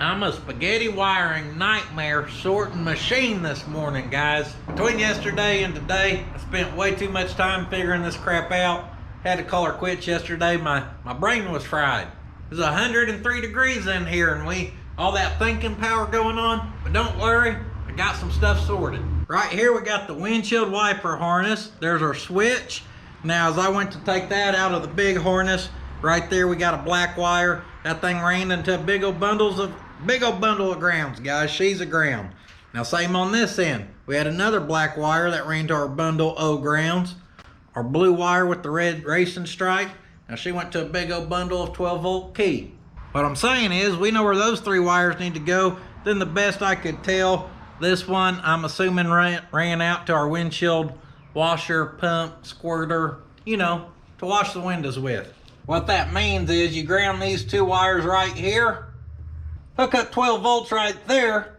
Speaker 1: I'm a spaghetti wiring nightmare sorting machine this morning, guys. Between yesterday and today, I spent way too much time figuring this crap out. Had to call her quits yesterday. My brain was fried. It was 103 degrees in here and all that thinking power going on. But don't worry, I got some stuff sorted. Right here we got the windshield wiper harness. There's our switch. Now as I went to take that out of the big harness, right there we got a black wire. That thing ran into a big old bundle of grounds, guys. She's a ground. Now same on this end. We had another black wire that ran to our bundle of grounds. Our blue wire with the red racing stripe. Now she went to a big old bundle of 12-volt key. What I'm saying is we know where those 3 wires need to go. Then the best I could tell, this one I'm assuming ran out to our windshield washer, pump, squirter, you know, to wash the windows with. What that means is you ground these 2 wires right here, hook up 12 volts right there,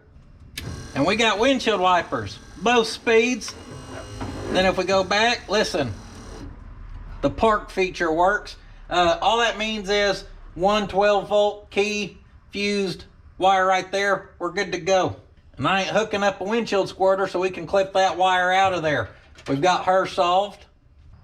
Speaker 1: and we got windshield wipers, both speeds. Then if we go back, listen, the park feature works. All that means is 1 12-volt key fused wire right there, we're good to go. And I ain't hooking up a windshield squirter so we can clip that wire out of there. We've got her solved.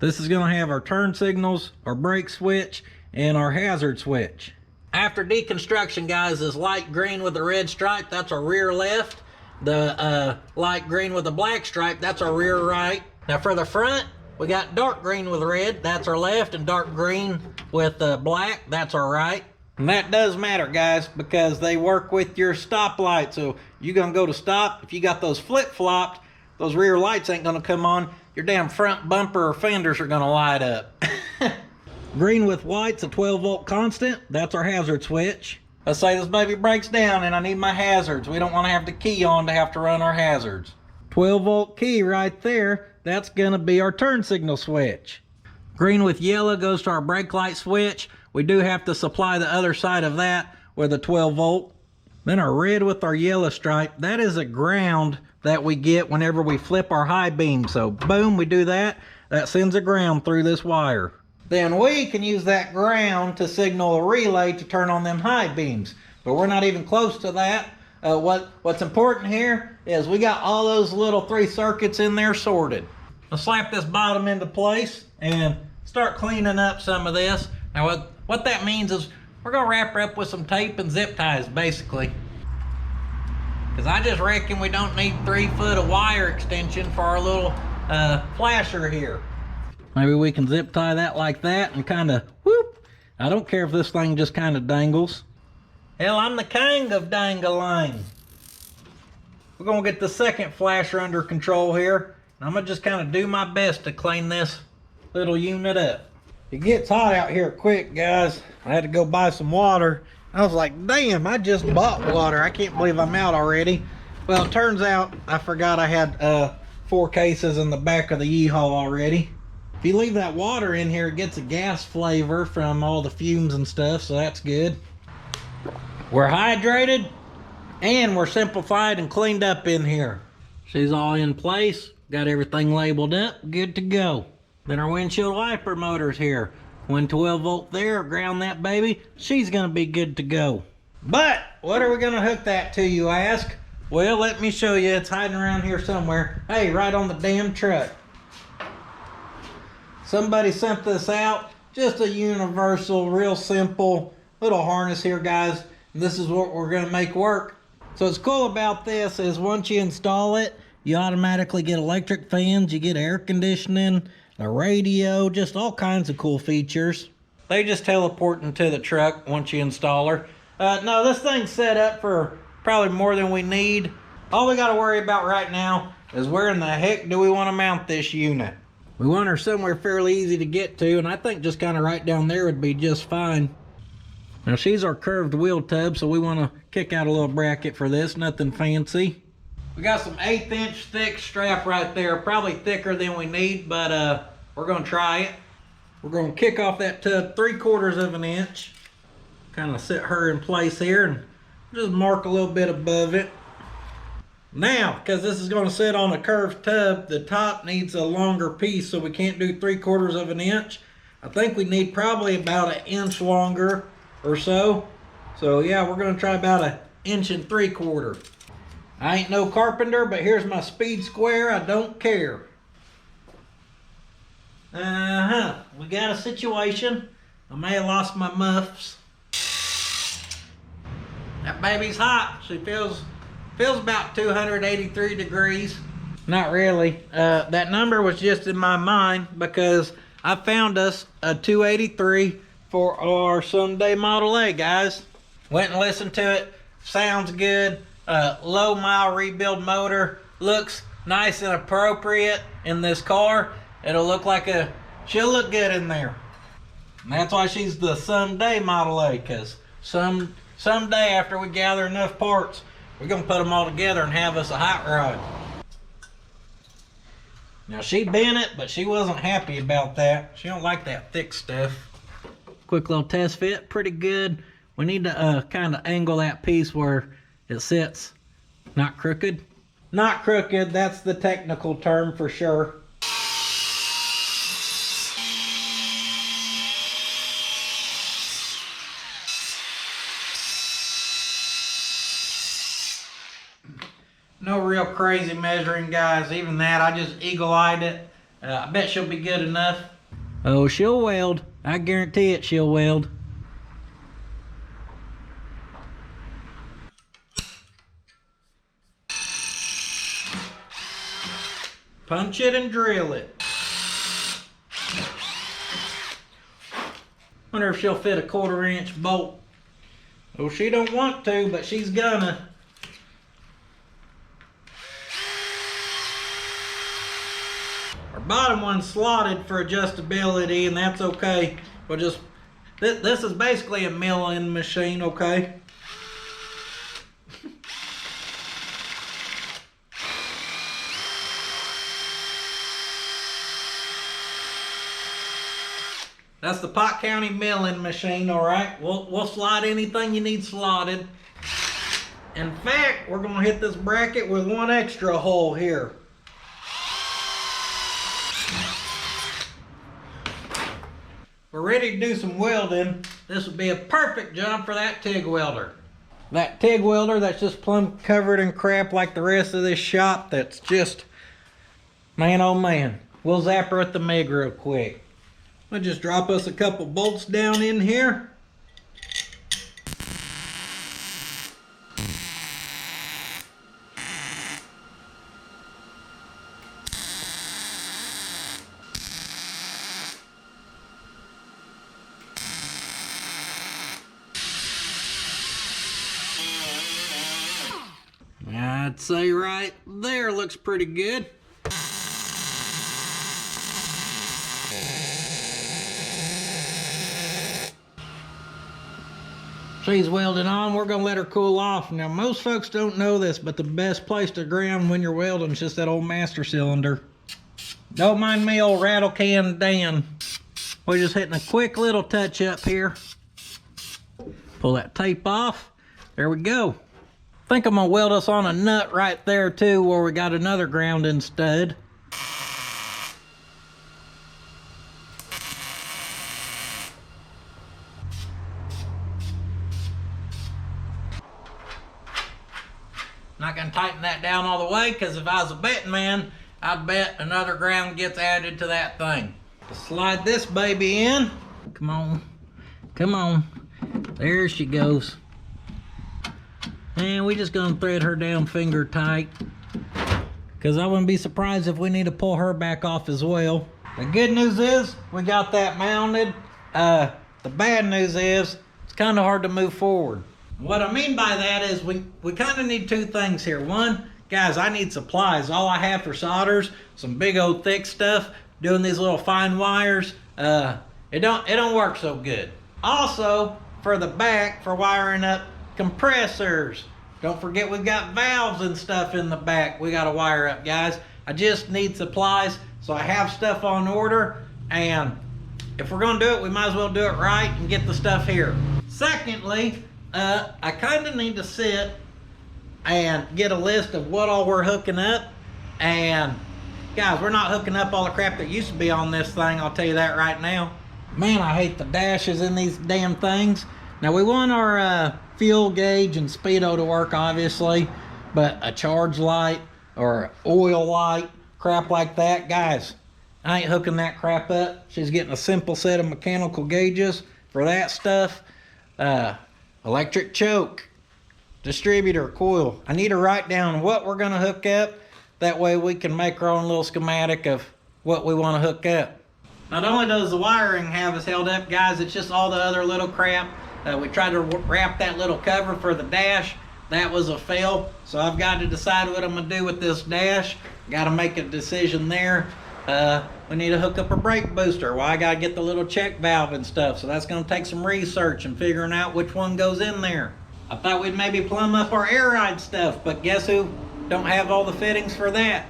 Speaker 1: This is gonna have our turn signals, our brake switch, and our hazard switch. After deconstruction, guys, this light green with the red stripe, that's our rear left. The light green with the black stripe, that's our rear right. Now for the front, we got dark green with red, that's our left, and dark green with black, that's our right. And that does matter, guys, because they work with your stop light. So you're gonna go to stop, if you got those flip-flopped, those rear lights ain't gonna come on. Your damn front bumper or fenders are gonna light up. Green with white's a 12-volt constant. That's our hazard switch. Let's say this baby breaks down and I need my hazards. We don't want to have the key on to have to run our hazards. 12-volt key right there. That's gonna be our turn signal switch. Green with yellow goes to our brake light switch. We do have to supply the other side of that with a 12-volt. Then our red with our yellow stripe, that is a ground that we get whenever we flip our high beam. So boom, we do that. That sends a ground through this wire. Then we can use that ground to signal a relay to turn on them high beams. But we're not even close to that. What's important here is we got all those little 3 circuits in there sorted. Let's slap this bottom into place and start cleaning up some of this. Now what that means is we're gonna wrap her up with some tape and zip ties, basically. Because I just reckon we don't need 3 foot of wire extension for our little flasher here. Maybe we can zip tie that like that and kind of whoop. I don't care if this thing just kind of dangles. Hell, I'm the king of dangling. We're gonna get the second flasher under control here. I'm gonna just kind of do my best to clean this little unit up. It gets hot out here quick, guys. I had to go buy some water. I was like, damn, I just bought water. I can't believe I'm out already. Well, it turns out I forgot I had 4 cases in the back of the U-Haul already. If you leave that water in here, it gets a gas flavor from all the fumes and stuff, so that's good. We're hydrated and we're simplified and cleaned up in here. She's all in place, got everything labeled up, good to go. Then our windshield wiper motor's here. 1 12-volt there, ground that baby, she's gonna be good to go. But what are we gonna hook that to, you ask? Well, let me show you. It's hiding around here somewhere. Hey, right on the damn truck. Somebody sent this out. Just a universal, real simple little harness here, guys. And this is what we're gonna make work. So what's cool about this is once you install it, you automatically get electric fans, you get air conditioning, a radio, just all kinds of cool features. They just teleport into the truck once you install her. No, this thing's set up for probably more than we need. All we gotta worry about right now is where in the heck do we wanna mount this unit? We want her somewhere fairly easy to get to, and I think just kind of right down there would be just fine. Now she's our curved wheel tub, so we wanna kick out a little bracket for this, nothing fancy. We got some 1/8 inch thick strap right there, probably thicker than we need, but we're gonna try it. We're gonna kick off that tub 3/4 of an inch. Kind of set her in place here and just mark a little bit above it. Now, because this is gonna sit on a curved tub, the top needs a longer piece, so we can't do 3/4 of an inch. I think we need probably about 1 inch longer or so. So yeah, we're gonna try about 1 3/4 inches. I ain't no carpenter, but here's my speed square. I don't care. We got a situation. I may have lost my muffs. That baby's hot. She feels about 283 degrees. Not really. That number was just in my mind because I found us a 283 for our Sunday Model A, guys. Went and listened to it. Sounds good. Low mile rebuild motor. Looks nice and appropriate in this car. It'll look like she'll look good in there. And that's why she's the Sunday Model A, because someday after we gather enough parts, we're gonna put them all together and have us a hot rod. Now she bent it, but she wasn't happy about that. She don't like that thick stuff. Quick little test fit, pretty good. We need to kind of angle that piece where it sits. Not crooked. Not crooked, that's the technical term for sure. No real crazy measuring, guys. Even that, I just eagle-eyed it. I bet she'll be good enough. Oh, she'll weld. I guarantee it, she'll weld. Punch it and drill it. Wonder if she'll fit a 1/4 inch bolt. Oh, she don't want to, but she's gonna. Our bottom one's slotted for adjustability, and that's okay. We'll just, this is basically a milling machine, okay? That's the Pot County milling machine, all right? We'll slide anything you need slotted. In fact, we're gonna hit this bracket with one extra hole here. We're ready to do some welding. This would be a perfect job for that TIG welder. That TIG welder that's just plumb covered in crap like the rest of this shop, that's just, man oh man. We'll zap her at the MIG real quick. I'll just drop us a couple bolts down in here. I'd say right there looks pretty good. She's welding on. We're gonna let her cool off. Now most folks don't know this, but the best place to ground when you're welding is just that old master cylinder. Don't mind me, old rattle can Dan. We're just hitting a quick little touch up here. Pull that tape off. There we go. I think I'm gonna weld us on a nut right there too, where we got another grounding stud. Not gonna tighten that down all the way, because if I was a betting man, I'd bet another ground gets added to that thing. Slide this baby in. Come on, come on. There she goes. And we just gonna thread her down finger tight, because I wouldn't be surprised if we need to pull her back off as well. The good news is we got that mounted. The bad news is it's kind of hard to move forward. What I mean by that is we kind of need two things here. One, guys, I need supplies. All I have for solders, some big old thick stuff. Doing these little fine wires, it don't work so good. Also, for the back, for wiring up compressors. Don't forget we've got valves and stuff in the back we gotta wire up, guys. I just need supplies, so I have stuff on order, and if we're gonna do it, we might as well do it right and get the stuff here. Secondly, I kind of need to sit and get a list of what all we're hooking up. And guys, we're not hooking up all the crap that used to be on this thing, I'll tell you that right now. Man, I hate the dashes in these damn things. Now we want our fuel gauge and speedo to work, obviously, but a charge light or oil light, crap like that, guys, I ain't hooking that crap up. She's getting a simple set of mechanical gauges for that stuff. Electric choke, distributor, coil. I need to write down what we're gonna hook up. That way we can make our own little schematic of what we want to hook up. Not only does the wiring have us held up, guys, it's just all the other little crap. We tried to wrap that little cover for the dash. That was a fail. So I've got to decide what I'm gonna do with this dash. Got to make a decision there. We need to hook up a brake booster. Well, I got to get the little check valve and stuff. So that's gonna take some research and figuring out which one goes in there. I thought we'd maybe plumb up our air ride stuff, but guess who? Don't have all the fittings for that.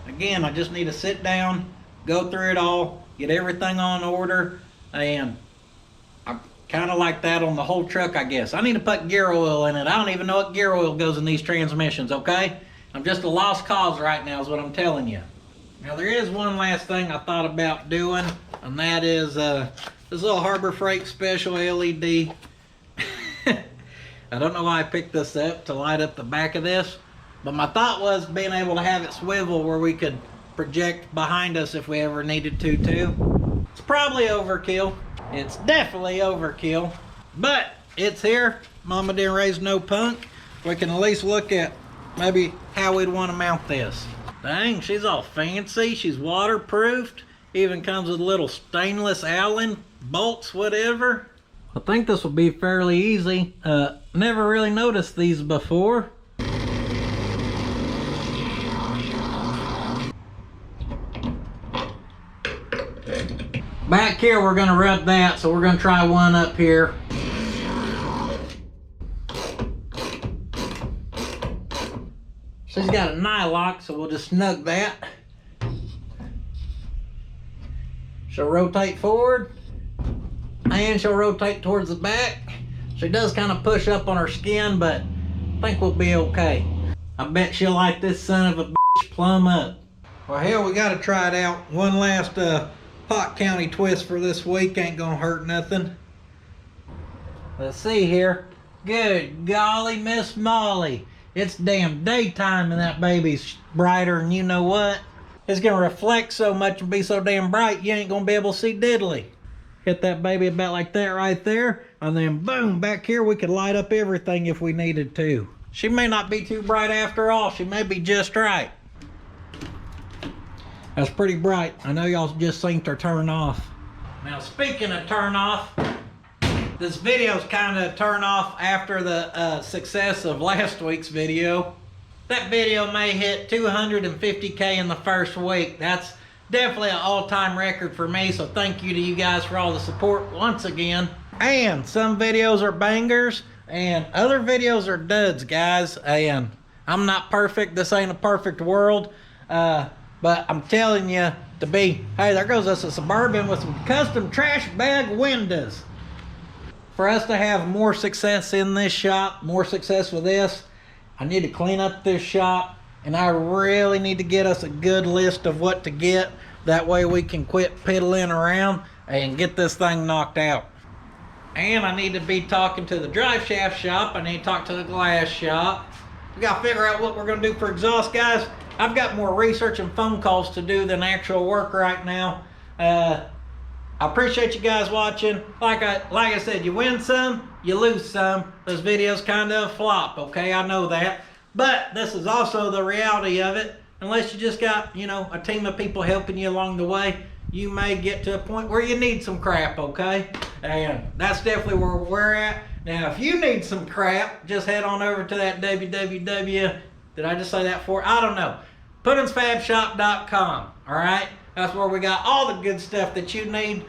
Speaker 1: Again, I just need to sit down, go through it all, get everything on order, and I kind of like that on the whole truck, I guess. I need to put gear oil in it. I don't even know what gear oil goes in these transmissions, okay? I'm just a lost cause right now is what I'm telling you. Now there is one last thing I thought about doing, and that is this little Harbor Freight special LED. I don't know why I picked this up to light up the back of this, but my thought was being able to have it swivel where we could project behind us if we ever needed to too. It's probably overkill. It's definitely overkill, but it's here. Mama didn't raise no punk. We can at least look at maybe how we'd want to mount this. Dang, she's all fancy. She's waterproofed. Even comes with little stainless Allen bolts, whatever. I think this will be fairly easy. Never really noticed these before. Back here we're gonna rub that, so we're gonna try one up here. She's got a nylock, so we'll just snug that. She'll rotate forward, and she'll rotate towards the back. She does kind of push up on her skin, but I think we'll be okay. I bet she'll light this son of a bitch plumb up. Well, hell, we gotta try it out. One last Pot County twist for this week, ain't gonna hurt nothing. Let's see here. Good golly, Miss Molly. It's damn daytime and that baby's brighter than you know what. It's gonna reflect so much and be so damn bright you ain't gonna be able to see diddly. Hit that baby about like that right there, and then boom, back here we could light up everything if we needed to. She may not be too bright after all. She may be just right. That's pretty bright. I know y'all just seen her turn off. Now speaking of turn off, this video's kind of turn off after the success of last week's video. That video may hit 250K in the first week. That's definitely an all-time record for me, so thank you to you guys for all the support once again. And some videos are bangers, and other videos are duds, guys. And I'm not perfect. This ain't a perfect world. But I'm telling you to be, hey, there goes us a Suburban with some custom trash bag windows. For us to have more success in this shop, more success with this, I need to clean up this shop, and I really need to get us a good list of what to get. That way we can quit piddling around and get this thing knocked out. And I need to be talking to the drive shaft shop. I need to talk to the glass shop. We gotta figure out what we're gonna do for exhaust, guys. I've got more research and phone calls to do than actual work right now. I appreciate you guys watching. Like I said, you win some, you lose some. This video's kind of a flop, okay? I know that. But this is also the reality of it. Unless you just got, you know, a team of people helping you along the way, you may get to a point where you need some crap, okay? And that's definitely where we're at. Now, if you need some crap, just head on over to that www. Did I just say that for? I don't know. PuddinsFabShop.com, all right? That's where we got all the good stuff that you need.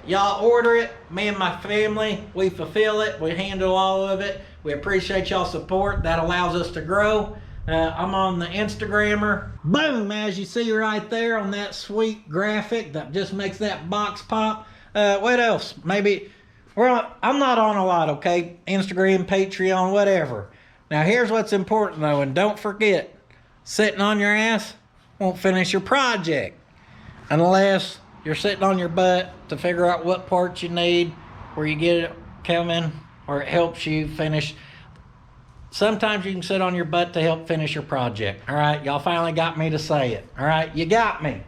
Speaker 1: Y'all order it. Me and my family, we fulfill it. We handle all of it. We appreciate y'all's support. That allows us to grow. I'm on the Instagrammer. Boom, as you see right there on that sweet graphic that just makes that box pop. What else? Maybe, I'm not on a lot, okay? Instagram, Patreon, whatever. Now here's what's important though, and don't forget, sitting on your ass won't finish your project unless you're sitting on your butt to figure out what parts you need, where you get it coming, or it helps you finish. Sometimes you can sit on your butt to help finish your project. All right, y'all finally got me to say it. All right, you got me.